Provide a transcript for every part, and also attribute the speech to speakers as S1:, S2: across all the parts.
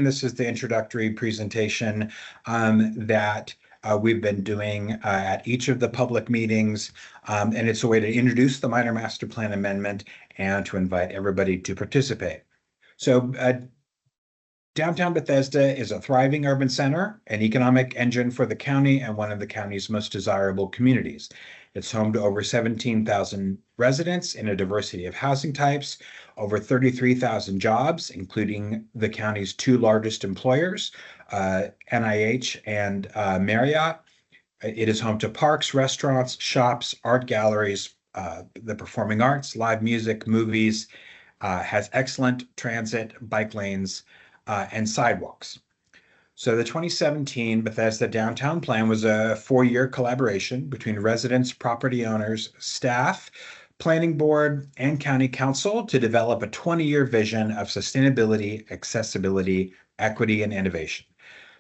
S1: This is the introductory presentation that we've been doing at each of the public meetings, and it's a way to introduce the minor master plan amendment and to invite everybody to participate. So downtown Bethesda is a thriving urban center, an economic engine for the county, and one of the county's most desirable communities. It's home to over 17,000 residents in a diversity of housing types, over 33,000 jobs, including the county's two largest employers, NIH and Marriott. It is home to parks, restaurants, shops, art galleries, the performing arts, live music, movies, has excellent transit, bike lanes, and sidewalks. So the 2017 Bethesda Downtown Plan was a 4-year collaboration between residents, property owners, staff, planning board, and county council to develop a 20-year vision of sustainability, accessibility, equity, and innovation.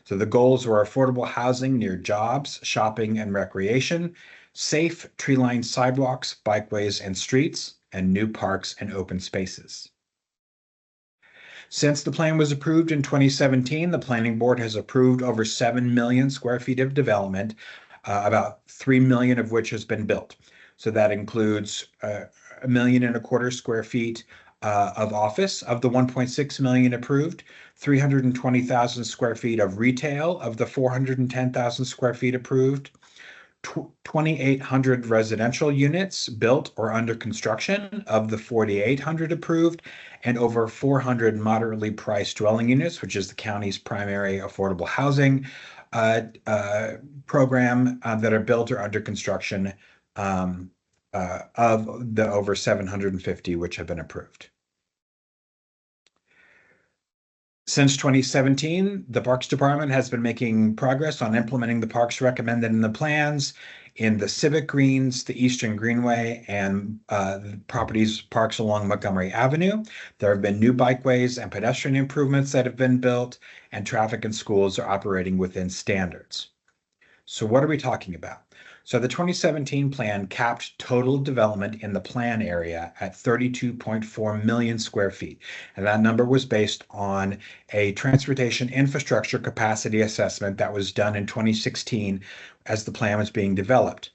S1: So the goals were affordable housing near jobs, shopping, and recreation, safe tree-lined sidewalks, bikeways, and streets, and new parks and open spaces. Since the plan was approved in 2017, the Planning Board has approved over 7 million square feet of development, about 3 million of which has been built. So that includes 1.25 million square feet of office of the 1.6 million approved, 320,000 square feet of retail of the 410,000 square feet approved, 2,800 residential units built or under construction of the 4,800 approved, and over 400 moderately priced dwelling units, which is the county's primary affordable housing program that are built or under construction of the over 750 which have been approved. Since 2017, the Parks Department has been making progress on implementing the parks recommended in the plans in the Civic Greens, the Eastern Greenway, and parks along Montgomery Avenue. There have been new bikeways and pedestrian improvements that have been built, and traffic and schools are operating within standards. So what are we talking about? So the 2017 plan capped total development in the plan area at 32.4 million square feet. And that number was based on a transportation infrastructure capacity assessment that was done in 2016 as the plan was being developed.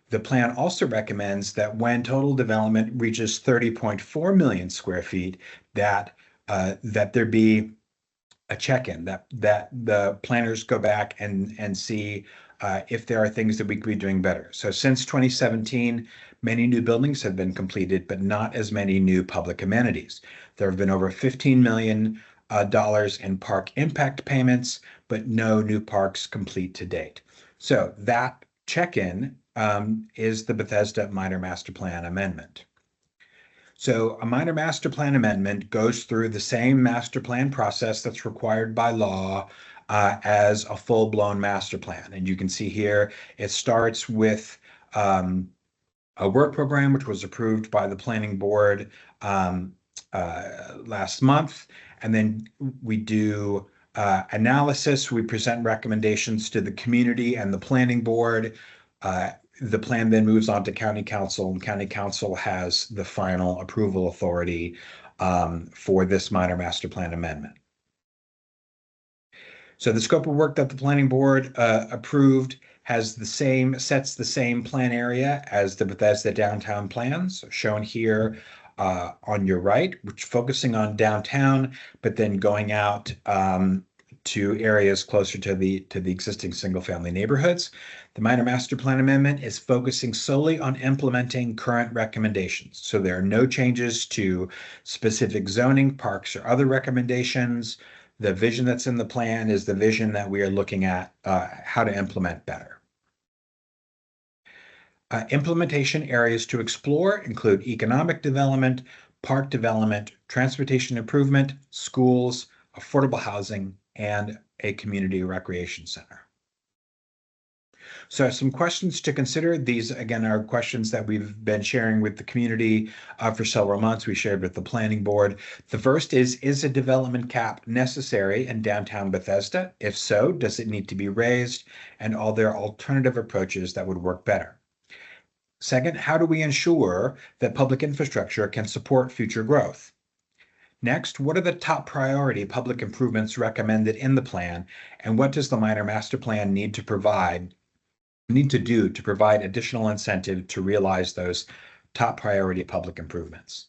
S1: The plan also recommends that when total development reaches 30.4 million square feet, that there be a check-in, that the planners go back and see if there are things that we could be doing better. So since 2017, many new buildings have been completed, but not as many new public amenities. There have been over $15 million in park impact payments, but no new parks complete to date. So that check-in is the Bethesda Minor Master Plan Amendment. So a minor master plan amendment goes through the same master plan process that's required by law as a full-blown master plan. And you can see here, it starts with a work program, which was approved by the planning board last month. And then we do analysis. We present recommendations to the community and the planning board. The plan then moves on to county council, and county council has the final approval authority for this minor master plan amendment. So the scope of work that the planning board approved sets the same plan area as the Bethesda downtown plans shown here on your right, which focusing on downtown, but then going out to areas closer to the existing single-family neighborhoods. The minor master plan amendment is focusing solely on implementing current recommendations. So there are no changes to specific zoning, parks, or other recommendations. The vision that's in the plan is the vision that we are looking at how to implement better. Implementation areas to explore include economic development, park development, transportation improvement, schools, affordable housing, and a community recreation center. So some questions to consider. These, again, are questions that we've been sharing with the community for several months. We shared with the planning board. The first is a development cap necessary in downtown Bethesda? If so, does it need to be raised? And are there alternative approaches that would work better? Second, how do we ensure that public infrastructure can support future growth? Next, what are the top priority public improvements recommended in the plan? And what does the minor master plan need to do to provide additional incentive to realize those top priority public improvements?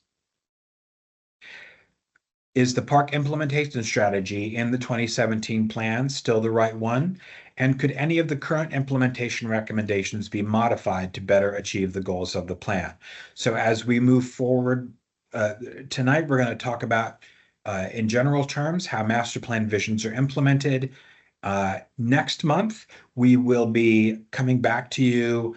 S1: Is the park implementation strategy in the 2017 plan still the right one? And could any of the current implementation recommendations be modified to better achieve the goals of the plan? So as we move forward, tonight we're going to talk about, in general terms, how master plan visions are implemented. Next month, we will be coming back to you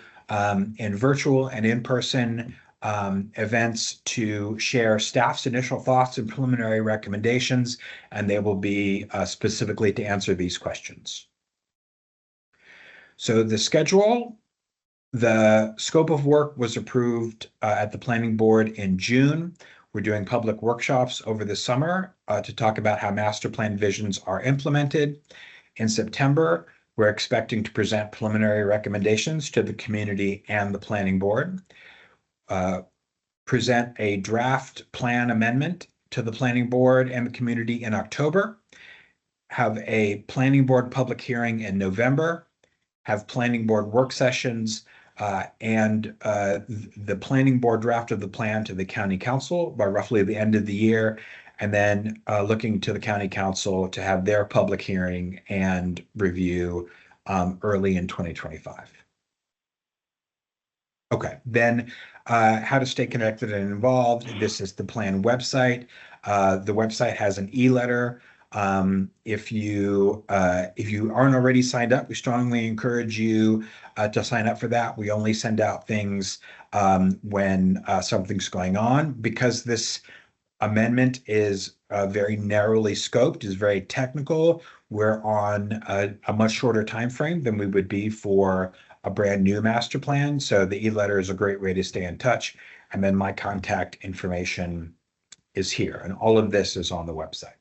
S1: in virtual and in-person events to share staff's initial thoughts and preliminary recommendations, and they will be specifically to answer these questions. So the schedule, the scope of work was approved at the planning board in June. We're doing public workshops over the summer to talk about how master plan visions are implemented. In September, we're expecting to present preliminary recommendations to the community and the planning board. Present a draft plan amendment to the planning board and the community in October, have a planning board public hearing in November, have planning board work sessions, and the planning board draft of the plan to the county council by roughly the end of the year, and then looking to the county council to have their public hearing and review early in 2025. Okay, then how to stay connected and involved. This is the plan website. The website has an e-letter. If you aren't already signed up, we strongly encourage you to sign up for that. We only send out things when something's going on, because this amendment is very narrowly scoped, is very technical. We're on a much shorter time frame than we would be for a brand new master plan. So the e-letter is a great way to stay in touch. And then my contact information is here. And all of this is on the website.